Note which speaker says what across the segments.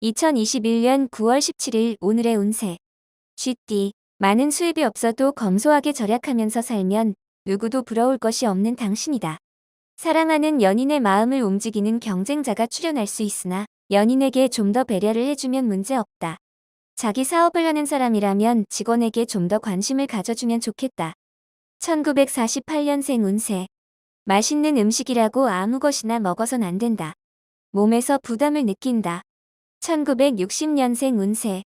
Speaker 1: 2021년 9월 17일 오늘의 운세. 쥐띠. 많은 수입이 없어도 검소하게 절약하면서 살면 누구도 부러울 것이 없는 당신이다. 사랑하는 연인의 마음을 움직이는 경쟁자가 출현할 수 있으나 연인에게 좀 더 배려를 해주면 문제 없다. 자기 사업을 하는 사람이라면 직원에게 좀 더 관심을 가져주면 좋겠다. 1948년생 운세. 맛있는 음식이라고 아무 것이나 먹어선 안 된다. 몸에서 부담을 느낀다. 1960년생 운세.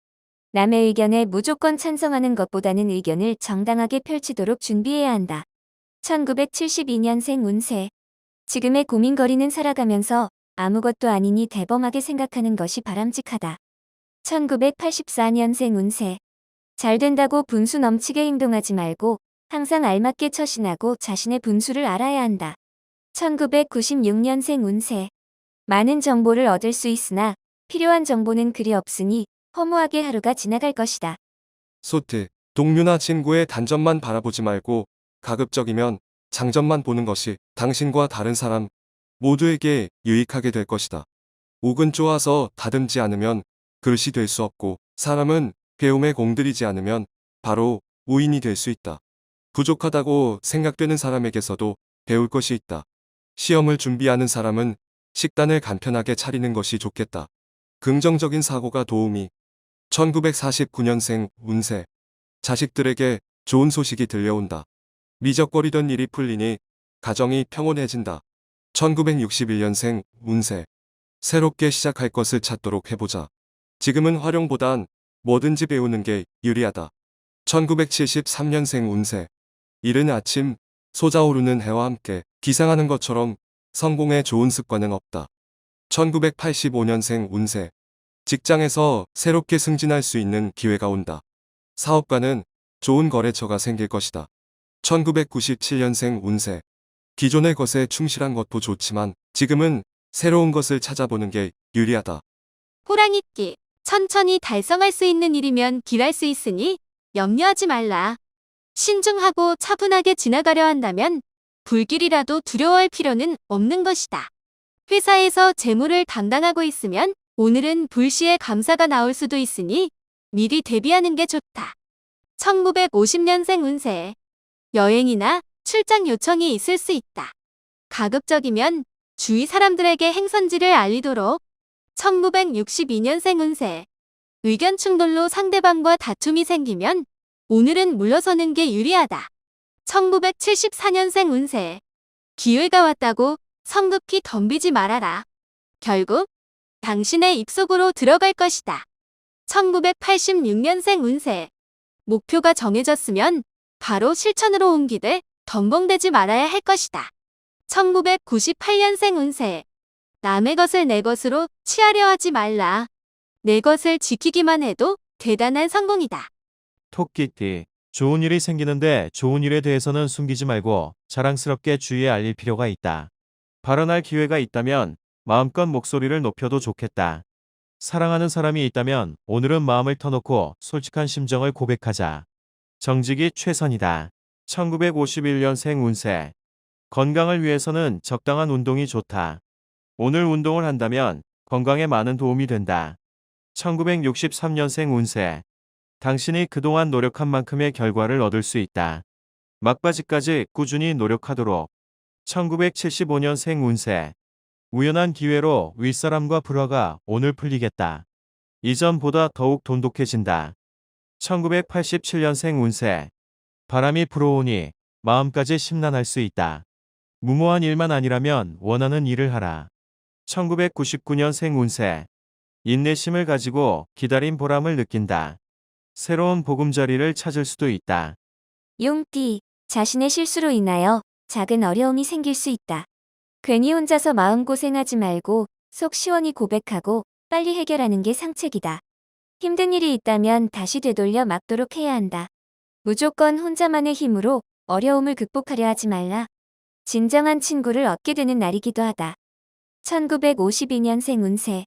Speaker 1: 남의 의견에 무조건 찬성하는 것보다는 의견을 정당하게 펼치도록 준비해야 한다. 1972년생 운세. 지금의 고민거리는 살아가면서 아무것도 아니니 대범하게 생각하는 것이 바람직하다. 1984년생 운세. 잘 된다고 분수 넘치게 행동하지 말고 항상 알맞게 처신하고 자신의 분수를 알아야 한다. 1996년생 운세. 많은 정보를 얻을 수 있으나 필요한 정보는 그리 없으니 허무하게 하루가 지나갈 것이다.
Speaker 2: 소트, 동료나 친구의 단점만 바라보지 말고 가급적이면 장점만 보는 것이 당신과 다른 사람 모두에게 유익하게 될 것이다. 옥은 쪼아서 다듬지 않으면 그릇이 될 수 없고 사람은 배움에 공들이지 않으면 바로 우인이 될 수 있다. 부족하다고 생각되는 사람에게서도 배울 것이 있다. 시험을 준비하는 사람은 식단을 간편하게 차리는 것이 좋겠다. 긍정적인 사고가 도움이. 1949년생 운세. 자식들에게 좋은 소식이 들려온다. 미적거리던 일이 풀리니 가정이 평온해진다. 1961년생 운세. 새롭게 시작할 것을 찾도록 해보자. 지금은 활용보단 뭐든지 배우는 게 유리하다. 1973년생 운세. 이른 아침 솟아오르는 해와 함께 기상하는 것처럼 성공에 좋은 습관은 없다. 1985년생 운세. 직장에서 새롭게 승진할 수 있는 기회가 온다. 사업가는 좋은 거래처가 생길 것이다. 1997년생 운세. 기존의 것에 충실한 것도 좋지만 지금은 새로운 것을 찾아보는 게 유리하다.
Speaker 3: 호랑이띠. 천천히 달성할 수 있는 일이면 길할 수 있으니 염려하지 말라. 신중하고 차분하게 지나가려 한다면 불길이라도 두려워할 필요는 없는 것이다. 회사에서 재무를 담당하고 있으면 오늘은 불시에 감사가 나올 수도 있으니 미리 대비하는 게 좋다. 1950년생 운세. 여행이나 출장 요청이 있을 수 있다. 가급적이면 주위 사람들에게 행선지를 알리도록. 1962년생 운세. 의견 충돌로 상대방과 다툼이 생기면 오늘은 물러서는 게 유리하다. 1974년생 운세. 기회가 왔다고 성급히 덤비지 말아라. 결국 당신의 입속으로 들어갈 것이다. 1986년생 운세. 목표가 정해졌으면 바로 실천으로 옮기되 덤벙대지 말아야 할 것이다. 1998년생 운세. 남의 것을 내 것으로 취하려 하지 말라. 내 것을 지키기만 해도 대단한 성공이다.
Speaker 4: 토끼띠. 좋은 일이 생기는데 좋은 일에 대해서는 숨기지 말고 자랑스럽게 주위에 알릴 필요가 있다. 발언할 기회가 있다면 마음껏 목소리를 높여도 좋겠다. 사랑하는 사람이 있다면 오늘은 마음을 터놓고 솔직한 심정을 고백하자. 정직이 최선이다. 1951년생 운세. 건강을 위해서는 적당한 운동이 좋다. 오늘 운동을 한다면 건강에 많은 도움이 된다. 1963년생 운세. 당신이 그동안 노력한 만큼의 결과를 얻을 수 있다. 막바지까지 꾸준히 노력하도록. 1975년생 운세. 우연한 기회로 윗사람과 불화가 오늘 풀리겠다. 이전보다 더욱 돈독해진다. 1987년생 운세. 바람이 불어오니 마음까지 심란할 수 있다. 무모한 일만 아니라면 원하는 일을 하라. 1999년생 운세. 인내심을 가지고 기다린 보람을 느낀다. 새로운 보금자리를 찾을 수도 있다.
Speaker 1: 용띠. 자신의 실수로 인하여 작은 어려움이 생길 수 있다. 괜히 혼자서 마음고생하지 말고 속 시원히 고백하고 빨리 해결하는 게 상책이다. 힘든 일이 있다면 다시 되돌려 막도록 해야 한다. 무조건 혼자만의 힘으로 어려움을 극복하려 하지 말라. 진정한 친구를 얻게 되는 날이기도 하다. 1952년생 운세.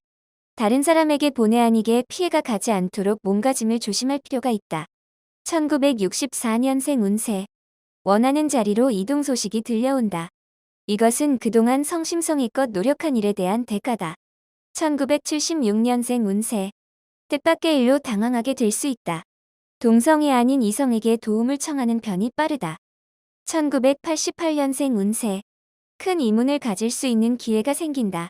Speaker 1: 다른 사람에게 본의 아니게 피해가 가지 않도록 몸가짐을 조심할 필요가 있다. 1964년생 운세. 원하는 자리로 이동 소식이 들려온다. 이것은 그동안 성심성의껏 노력한 일에 대한 대가다. 1976년생 운세. 뜻밖의 일로 당황하게 될 수 있다. 동성이 아닌 이성에게 도움을 청하는 편이 빠르다. 1988년생 운세. 큰 이문을 가질 수 있는 기회가 생긴다.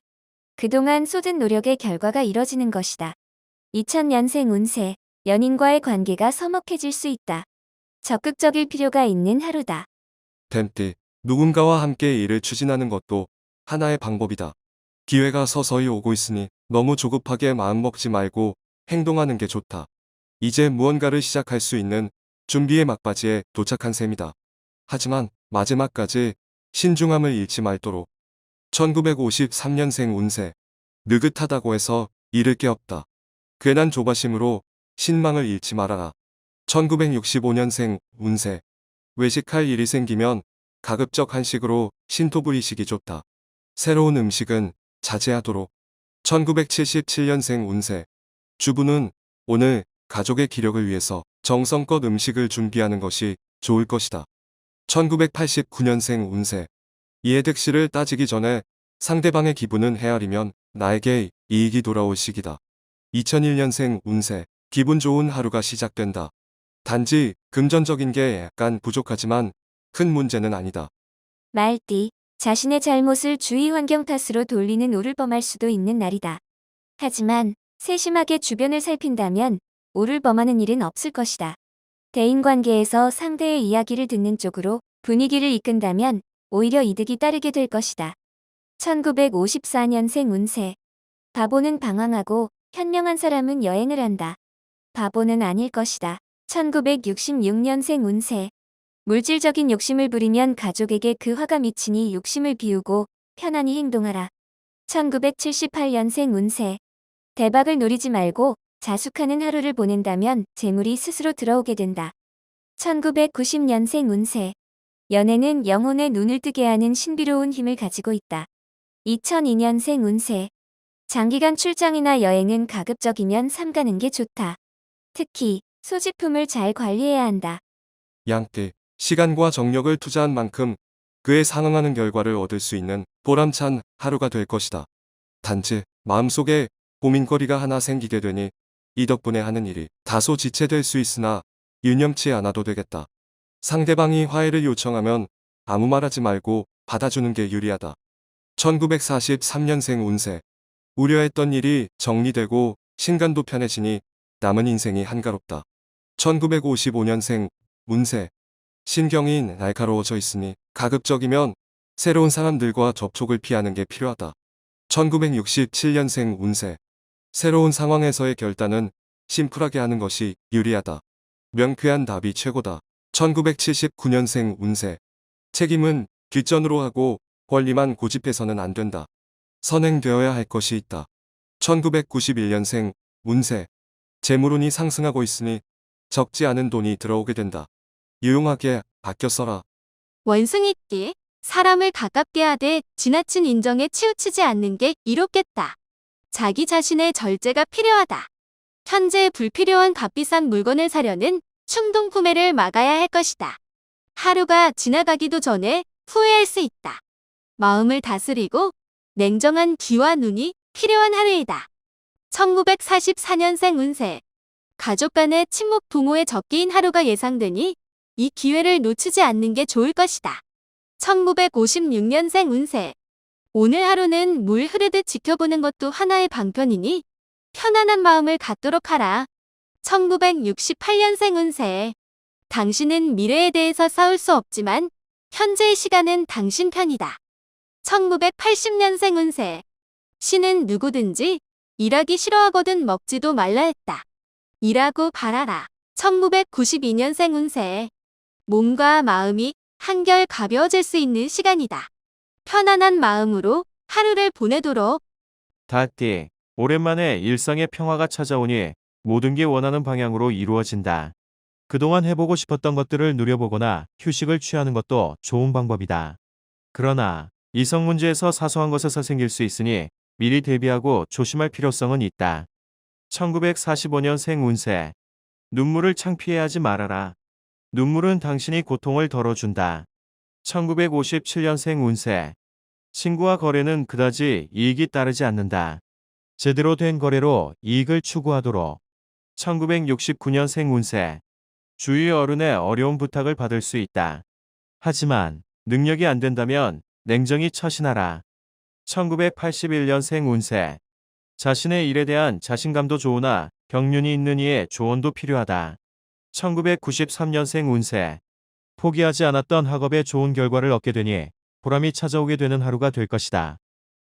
Speaker 1: 그동안 쏟은 노력의 결과가 이뤄지는 것이다. 2000년생 운세. 연인과의 관계가 서먹해질 수 있다. 적극적일 필요가 있는 하루다.
Speaker 2: 뱀띠, 누군가와 함께 일을 추진하는 것도 하나의 방법이다. 기회가 서서히 오고 있으니 너무 조급하게 마음먹지 말고 행동하는 게 좋다. 이제 무언가를 시작할 수 있는 준비의 막바지에 도착한 셈이다. 하지만 마지막까지 신중함을 잃지 말도록. 1953년생 운세. 느긋하다고 해서 잃을 게 없다. 괜한 조바심으로 신망을 잃지 말아라. 1965년생 운세. 외식할 일이 생기면 가급적 한식으로 신토 부리시기 좋다. 새로운 음식은 자제하도록. 1977년생 운세. 주부는 오늘 가족의 기력을 위해서 정성껏 음식을 준비하는 것이 좋을 것이다. 1989년생 운세. 이해득 씨를 따지기 전에 상대방의 기분은 헤아리면 나에게 이익이 돌아올 시기다. 2001년생 운세. 기분 좋은 하루가 시작된다. 단지 금전적인 게 약간 부족하지만 큰 문제는 아니다.
Speaker 1: 말띠. 자신의 잘못을 주위 환경 탓으로 돌리는 오를 범할 수도 있는 날이다. 하지만 세심하게 주변을 살핀다면 오를 범하는 일은 없을 것이다. 대인관계에서 상대의 이야기를 듣는 쪽으로 분위기를 이끈다면 오히려 이득이 따르게 될 것이다. 1954년생 운세. 바보는 방황하고 현명한 사람은 여행을 한다. 바보는 아닐 것이다. 1966년생 운세. 물질적인 욕심을 부리면 가족에게 그 화가 미치니 욕심을 비우고 편안히 행동하라. 1978년생 운세. 대박을 노리지 말고 자숙하는 하루를 보낸다면 재물이 스스로 들어오게 된다. 1990년생 운세. 연애는 영혼의 눈을 뜨게 하는 신비로운 힘을 가지고 있다. 2002년생 운세. 장기간 출장이나 여행은 가급적이면 삼가는 게 좋다. 특히 소지품을 잘 관리해야 한다.
Speaker 2: 양띠, 시간과 정력을 투자한 만큼 그에 상응하는 결과를 얻을 수 있는 보람찬 하루가 될 것이다. 단지 마음속에 고민거리가 하나 생기게 되니 이 덕분에 하는 일이 다소 지체될 수 있으나 유념치 않아도 되겠다. 상대방이 화해를 요청하면 아무 말하지 말고 받아주는 게 유리하다. 1943년생 운세. 우려했던 일이 정리되고 신간도 편해지니 남은 인생이 한가롭다. 1955년생 운세. 신경이 날카로워져 있으니 가급적이면 새로운 사람들과 접촉을 피하는 게 필요하다. 1967년생 운세. 새로운 상황에서의 결단은 심플하게 하는 것이 유리하다. 명쾌한 답이 최고다. 1979년생 운세. 책임은 뒷전으로 하고 권리만 고집해서는 안 된다. 선행되어야 할 것이 있다. 1991년생 운세. 재물운이 상승하고 있으니 적지 않은 돈이 들어오게 된다. 유용하게 아껴 써라.
Speaker 3: 원숭이띠. 사람을 가깝게 하되 지나친 인정에 치우치지 않는 게 이롭겠다. 자기 자신의 절제가 필요하다. 현재 불필요한 값비싼 물건을 사려는 충동 구매를 막아야 할 것이다. 하루가 지나가기도 전에 후회할 수 있다. 마음을 다스리고 냉정한 귀와 눈이 필요한 하루이다. 1944년생 운세. 가족 간의 친목 부모의 적기인 하루가 예상되니 이 기회를 놓치지 않는 게 좋을 것이다. 1956년생 운세. 오늘 하루는 물 흐르듯 지켜보는 것도 하나의 방편이니 편안한 마음을 갖도록 하라. 1968년생 운세. 당신은 미래에 대해서 싸울 수 없지만 현재의 시간은 당신 편이다. 1980년생 운세. 신은 누구든지 일하기 싫어하거든 먹지도 말라 했다. 일하고 바라라. 1992년생 운세. 몸과 마음이 한결 가벼워질 수 있는 시간이다. 편안한 마음으로 하루를 보내도록.
Speaker 4: 닭띠, 오랜만에 일상의 평화가 찾아오니 모든 게 원하는 방향으로 이루어진다. 그동안 해보고 싶었던 것들을 누려보거나 휴식을 취하는 것도 좋은 방법이다. 그러나 이성 문제에서 사소한 것에서 생길 수 있으니 미리 대비하고 조심할 필요성은 있다. 1945년생 운세. 눈물을 창피해 하지 말아라. 눈물은 당신이 고통을 덜어준다. 1957년생 운세. 친구와 거래는 그다지 이익이 따르지 않는다. 제대로 된 거래로 이익을 추구하도록. 1969년생 운세. 주위 어른의 어려운 부탁을 받을 수 있다. 하지만 능력이 안 된다면 냉정히 처신하라. 1981년생 운세. 자신의 일에 대한 자신감도 좋으나 경륜이 있는 이의 조언도 필요하다. 1993년생 운세. 포기하지 않았던 학업에 좋은 결과를 얻게 되니 보람이 찾아오게 되는 하루가 될 것이다.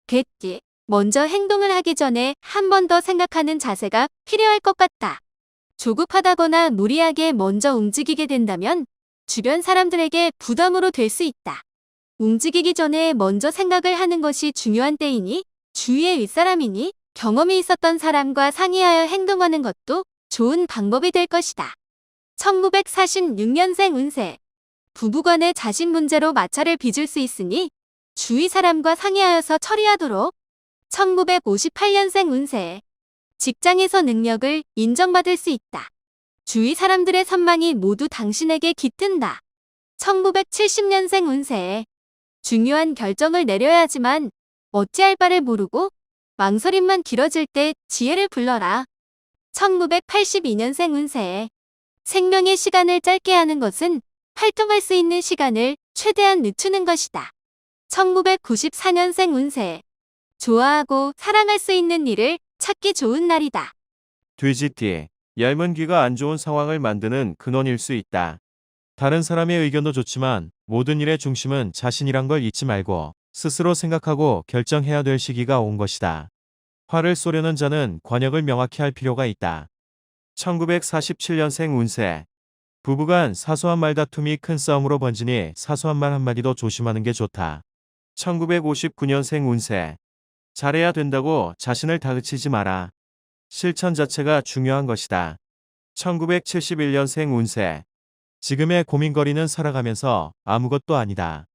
Speaker 3: 개띠. 먼저 행동을 하기 전에 한 번 더 생각하는 자세가 필요할 것 같다. 조급하다거나 무리하게 먼저 움직이게 된다면 주변 사람들에게 부담으로 될 수 있다. 움직이기 전에 먼저 생각을 하는 것이 중요한 때이니 주위의 윗사람이니 경험이 있었던 사람과 상의하여 행동하는 것도 좋은 방법이 될 것이다. 1946년생 운세. 부부간의 자식 문제로 마찰을 빚을 수 있으니 주위 사람과 상의하여서 처리하도록. 1958년생 운세. 직장에서 능력을 인정받을 수 있다. 주위 사람들의 선망이 모두 당신에게 깃든다. 1970년생 운세. 중요한 결정을 내려야 하지만 어찌할 바를 모르고 망설임만 길어질 때 지혜를 불러라. 1982년생 운세. 생명의 시간을 짧게 하는 것은 활동할 수 있는 시간을 최대한 늦추는 것이다. 1994년생 운세. 좋아하고 사랑할 수 있는 일을 찾기 좋은 날이다.
Speaker 4: 돼지띠. 얇은 귀가 안 좋은 상황을 만드는 근원일 수 있다. 다른 사람의 의견도 좋지만 모든 일의 중심은 자신이란 걸 잊지 말고 스스로 생각하고 결정해야 될 시기가 온 것이다. 화를 쏘려는 자는 관역을 명확히 할 필요가 있다. 1947년생 운세. 부부간 사소한 말다툼이 큰 싸움으로 번지니 사소한 말 한마디도 조심하는 게 좋다. 1959년생 운세. 잘해야 된다고 자신을 다그치지 마라. 실천 자체가 중요한 것이다. 1971년생 운세. 지금의 고민거리는 살아가면서 아무것도 아니다.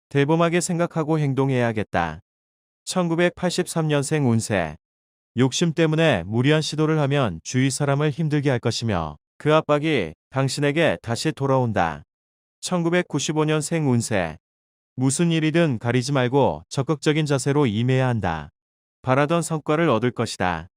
Speaker 4: 대범하게 생각하고 행동해야겠다. 1983년생 운세. 욕심 때문에 무리한 시도를 하면 주위 사람을 힘들게 할 것이며 그 압박이 당신에게 다시 돌아온다. 1995년생 운세. 무슨 일이든 가리지 말고 적극적인 자세로 임해야 한다. 바라던 성과를 얻을 것이다.